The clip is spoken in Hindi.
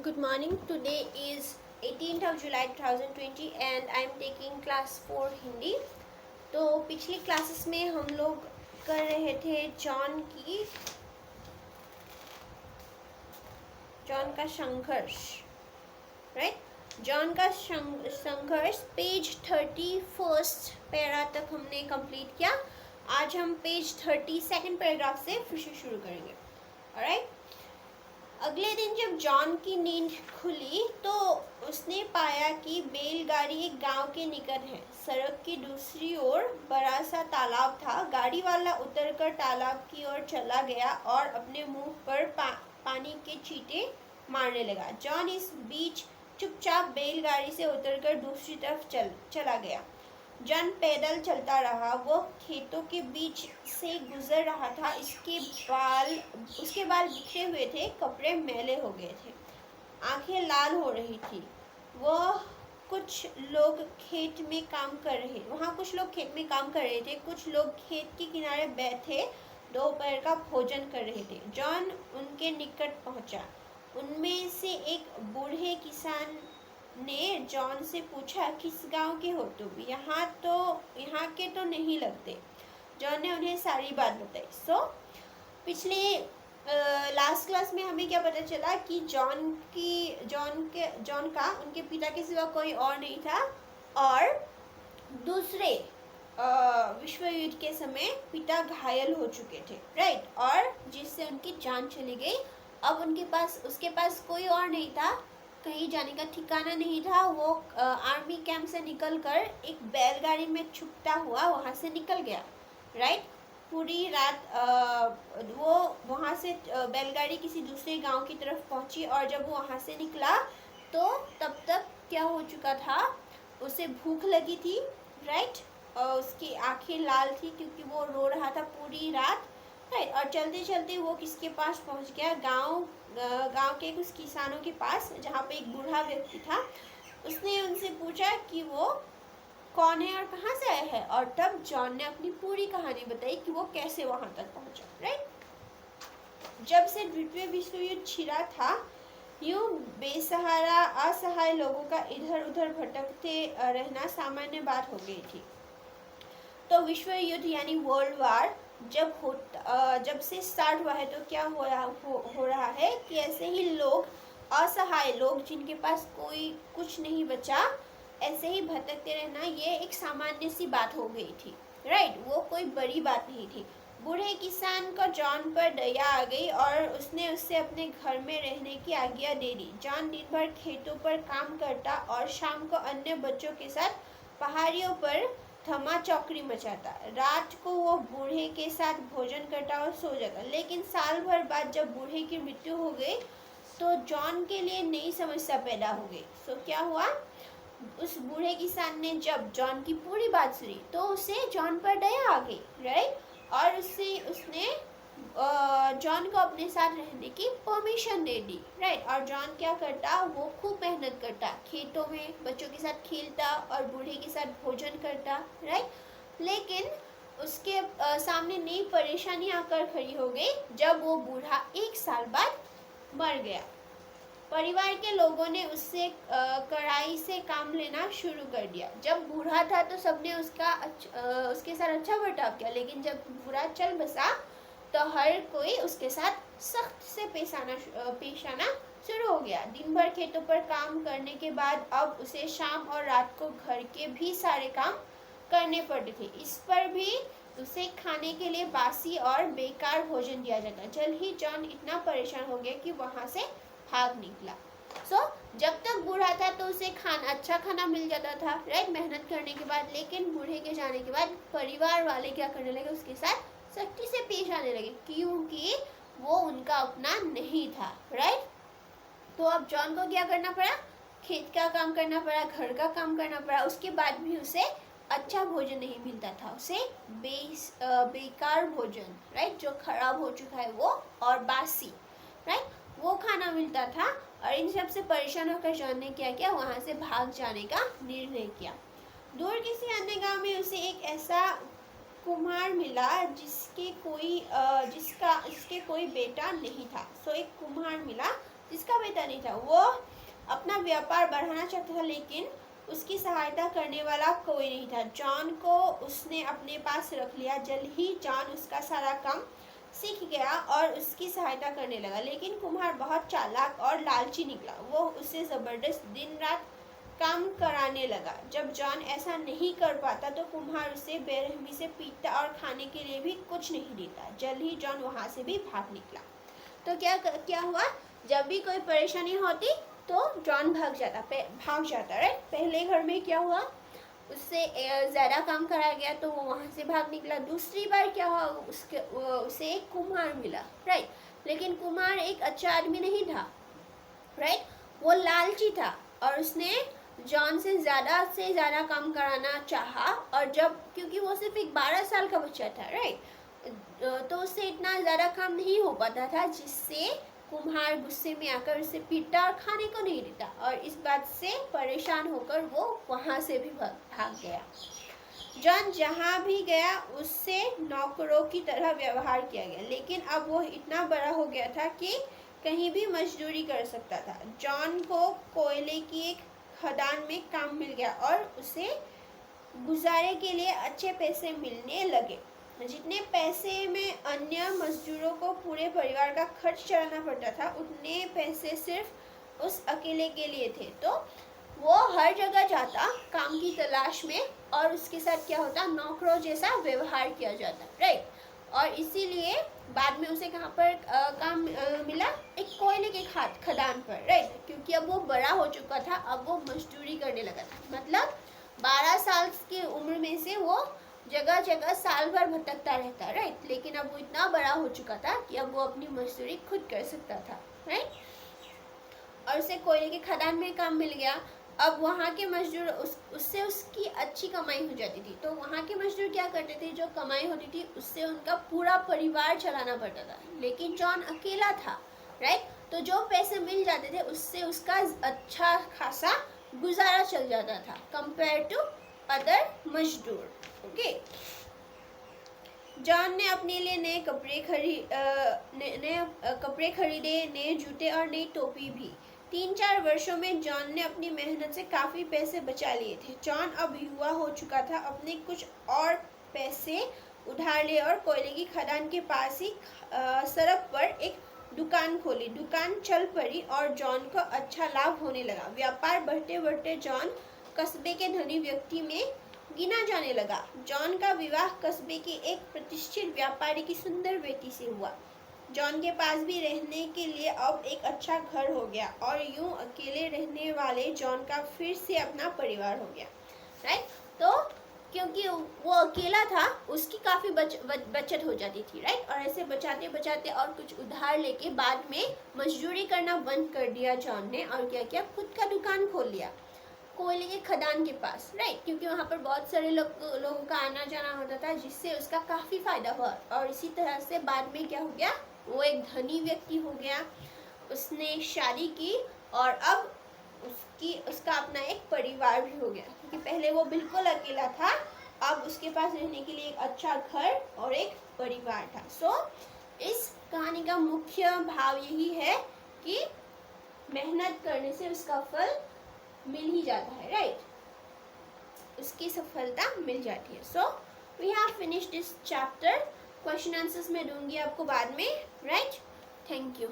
Good morning. Today is 18th of July 2020 and I am taking class 4 Hindi. तो पिछली क्लासेस में हम लोग कर रहे थे जॉन का संघर्ष, राइट। जॉन का संघर्ष पेज 31 पैरा तक हमने कंप्लीट किया। आज हम पेज 32 पैराग्राफ से फिर से शुरू करेंगे। ऑलराइट। अगले दिन जब जॉन की नींद खुली तो उसने पाया कि बैलगाड़ी एक गांव के निकट है। सड़क की दूसरी ओर बड़ा सा तालाब था। गाड़ी वाला उतरकर तालाब की ओर चला गया और अपने मुंह पर पानी के छींटे मारने लगा। जॉन इस बीच चुपचाप बैलगाड़ी से उतरकर दूसरी तरफ चला गया। जॉन पैदल चलता रहा। वो खेतों के बीच से गुजर रहा था। उसके बाल बिखरे हुए थे, कपड़े मैले हो गए थे, आंखें लाल हो रही थी। वहाँ कुछ लोग खेत में काम कर रहे थे। कुछ लोग खेत के किनारे बैठे दोपहर का भोजन कर रहे थे। जॉन उनके निकट पहुंचा। उनमें से एक बूढ़े किसान ने जॉन से पूछा, किस गांव के हो तुम? यहाँ के तो नहीं लगते। जॉन ने उन्हें सारी बात बताई। पिछले लास्ट क्लास में हमें क्या पता चला कि जॉन का उनके पिता के सिवा कोई और नहीं था और दूसरे विश्व युद्ध के समय पिता घायल हो चुके थे, राइट, और जिससे उनकी जान चली गई। अब उसके पास कोई और नहीं था, कहीं जाने का ठिकाना नहीं था। वो आर्मी कैंप से निकलकर एक बैलगाड़ी में छुपता हुआ वहाँ से निकल गया, राइट। पूरी रात वो वहाँ से बैलगाड़ी किसी दूसरे गांव की तरफ पहुँची और जब वो वहाँ से निकला तो तब तक क्या हो चुका था, उसे भूख लगी थी, राइट, और उसकी आंखें लाल थी क्योंकि वो रो रहा था पूरी रात, राइट। और चलते चलते वो किसके पास पहुँच गया? गांव के कुछ किसानों के पास, जहाँ पे एक बूढ़ा व्यक्ति था। उसने उनसे पूछा कि वो कौन है और कहाँ से आया है, और तब जॉन ने अपनी पूरी कहानी बताई कि वो कैसे वहां तक पहुंचा, राइट। जब से द्वितीय विश्व युद्ध छिड़ा था, यूं बेसहारा असहाय लोगों का इधर उधर भटकते रहना सामान्य बात हो गई थी। तो विश्व युद्ध यानी वर्ल्ड वार जब से स्टार्ट हुआ है तो क्या हो रहा है कि ऐसे ही लोग, असहाय लोग जिनके पास कोई कुछ नहीं बचा, ऐसे ही भटकते रहना ये एक सामान्य सी बात हो गई थी, राइट। वो कोई बड़ी बात नहीं थी। बूढ़े किसान को जॉन पर दया आ गई और उसने उससे अपने घर में रहने की आज्ञा दे दी। जॉन दिन भर खेतों पर काम करता और शाम को अन्य बच्चों के साथ पहाड़ियों पर धमा चौकड़ी मचाता। रात को वो बूढ़े के साथ भोजन करता और सो जाता। लेकिन साल भर बाद जब बूढ़े की मृत्यु हो गई तो जॉन के लिए नई समस्या पैदा हो गई। क्या हुआ? उस बूढ़े किसान ने जब जॉन की पूरी बात सुनी तो उसे जॉन पर दया आ गई, राइट, और उसने जॉन को अपने साथ रहने की परमिशन दे दी, राइट। और जॉन क्या करता? वो खूब मेहनत करता, खेतों में बच्चों के साथ खेलता और बूढ़े के साथ भोजन करता, राइट। लेकिन उसके सामने नई परेशानी आकर खड़ी हो गई जब वो बूढ़ा 1 साल बाद मर गया। परिवार के लोगों ने उससे कड़ाई से काम लेना शुरू कर दिया। जब बूढ़ा था तो सबने उसके साथ अच्छा बर्ताव किया, लेकिन जब बूढ़ा चल बसा तो हर कोई उसके साथ सख्त से पेश आना शुरू हो गया। दिन भर खेतों पर काम करने के बाद अब उसे शाम और रात को घर के भी सारे काम करने पड़ते थे। इस पर भी उसे खाने के लिए बासी और बेकार भोजन दिया जाता। जल्द ही जॉन इतना परेशान हो गया कि वहां से भाग निकला। जब तक बूढ़ा था तो उसे अच्छा खाना मिल जाता था, राइट, मेहनत करने के बाद। लेकिन बूढ़े के जाने के बाद परिवार वाले क्या करने लगे? उसके साथ सख्ती से पेश आने लगे क्योंकि वो उनका अपना नहीं था, राइट। तो अब जॉन को क्या करना पड़ा? खेत का काम करना पड़ा, घर का काम करना पड़ा। उसके बाद भी उसे अच्छा भोजन नहीं मिलता था। उसे बेकार भोजन, राइट, जो खराब हो चुका है वो, और बासी, राइट, वो खाना मिलता था। और इन सब से परेशान होकर जॉन ने क्या किया? वहां से भाग जाने का निर्णय किया। दूर किसी अन्य गांव में उसे एक ऐसा कुम्हार मिला जिसके कोई बेटा नहीं था। एक कुम्हार मिला जिसका बेटा नहीं था। वो अपना व्यापार बढ़ाना चाहता था, लेकिन उसकी सहायता करने वाला कोई नहीं था। जॉन को उसने अपने पास रख लिया। जल्द ही जॉन उसका सारा काम सीख गया और उसकी सहायता करने लगा। लेकिन कुम्हार बहुत चालाक और लालची निकला। वो उससे ज़बरदस्त दिन रात काम कराने लगा। जब जॉन ऐसा नहीं कर पाता तो कुम्हार उसे बेरहमी से पीटता और खाने के लिए भी कुछ नहीं देता। जल्द ही जॉन वहाँ से भी भाग निकला। तो क्या हुआ, जब भी कोई परेशानी होती तो जॉन भाग जाता राइट। पहले घर में क्या हुआ, उससे ज़्यादा काम कराया गया तो वो वहाँ से भाग निकला। दूसरी बार क्या हुआ, उसे एक कुम्हार मिला राइट। लेकिन कुम्हार एक अच्छा आदमी नहीं था राइट, वो लालची था और उसने जॉन से ज़्यादा काम कराना चाहा। और जब क्योंकि वो सिर्फ एक 12 साल का बच्चा था राइट, तो उससे इतना ज़्यादा काम नहीं हो पाता था, जिससे कुम्हार गुस्से में आकर उसे पीटा और खाने को नहीं देता। और इस बात से परेशान होकर वो वहाँ से भी भाग गया। जॉन जहाँ भी गया उससे नौकरों की तरह व्यवहार किया गया। लेकिन अब वो इतना बड़ा हो गया था कि कहीं भी मजदूरी कर सकता था। जॉन को कोयले की एक खदान में काम मिल गया और उसे गुजारे के लिए अच्छे पैसे मिलने लगे। जितने पैसे में अन्य मजदूरों को पूरे परिवार का खर्च चलाना पड़ता था, उतने पैसे सिर्फ उस अकेले के लिए थे। तो वो हर जगह जाता काम की तलाश में और उसके साथ क्या होता, नौकरों जैसा व्यवहार किया जाता राइट। और इसीलिए बाद में उसे कहाँ पर काम मिला, एक कोयले के खदान पर राइट, क्योंकि अब वो बड़ा हो चुका था। अब वो मजदूरी करने लगा था। मतलब 12 साल की उम्र में से वो जगह जगह साल भर भटकता रहता राइट। लेकिन अब वो इतना बड़ा हो चुका था कि अब वो अपनी मजदूरी खुद कर सकता था राइट। और उसे कोयले के खदान में काम मिल गया। अब वहाँ के मजदूर उससे उसकी अच्छी कमाई हो जाती थी। तो वहाँ के मजदूर क्या करते थे, जो कमाई होती थी उससे उनका पूरा परिवार चलाना पड़ता था। लेकिन जॉन अकेला था राइट, तो जो पैसे मिल जाते थे उससे उसका अच्छा खासा गुजारा चल जाता था कंपेयर टू अदर मजदूर। ओके, जॉन ने अपने लिए नए कपड़े खरीदे, नए जूते और नई टोपी भी। 3-4 वर्षों में जॉन ने अपनी मेहनत से काफ़ी पैसे बचा लिए थे। जॉन अब युवा हो चुका था। अपने कुछ और पैसे उधार लिए और कोयले की खदान के पास ही सड़क पर एक दुकान खोली। दुकान चल पड़ी और जॉन को अच्छा लाभ होने लगा। व्यापार बढ़ते बढ़ते जॉन कस्बे के धनी व्यक्ति में गिना जाने लगा। जॉन का विवाह कस्बे की एक प्रतिष्ठित व्यापारी की सुंदर बेटी से हुआ। जॉन के पास भी रहने के लिए अब एक अच्छा घर हो गया और यूं अकेले रहने वाले जॉन का फिर से अपना परिवार हो गया राइट। तो क्योंकि वो अकेला था, उसकी काफ़ी बचत हो जाती थी राइट। और ऐसे बचाते बचाते और कुछ उधार लेके बाद में मजदूरी करना बंद कर दिया जॉन ने, और क्या किया, खुद का दुकान खोल लिया कोयले के खदान के पास राइट। क्योंकि वहाँ पर बहुत सारे लोगों का आना जाना होता था, जिससे उसका काफ़ी फायदा हुआ। और इसी तरह से बाद में क्या हो गया, वो एक धनी व्यक्ति हो गया। उसने शादी की और अब उसका अपना एक परिवार भी हो गया। क्योंकि पहले वो बिल्कुल अकेला था, अब उसके पास रहने के लिए एक अच्छा घर और एक परिवार था। सो इस कहानी का मुख्य भाव यही है कि मेहनत करने से उसका फल मिल ही जाता है राइट, उसकी सफलता मिल जाती है। So we have finished this chapter. Question answers मैं दूंगी आपको बाद में राइट। Thank you.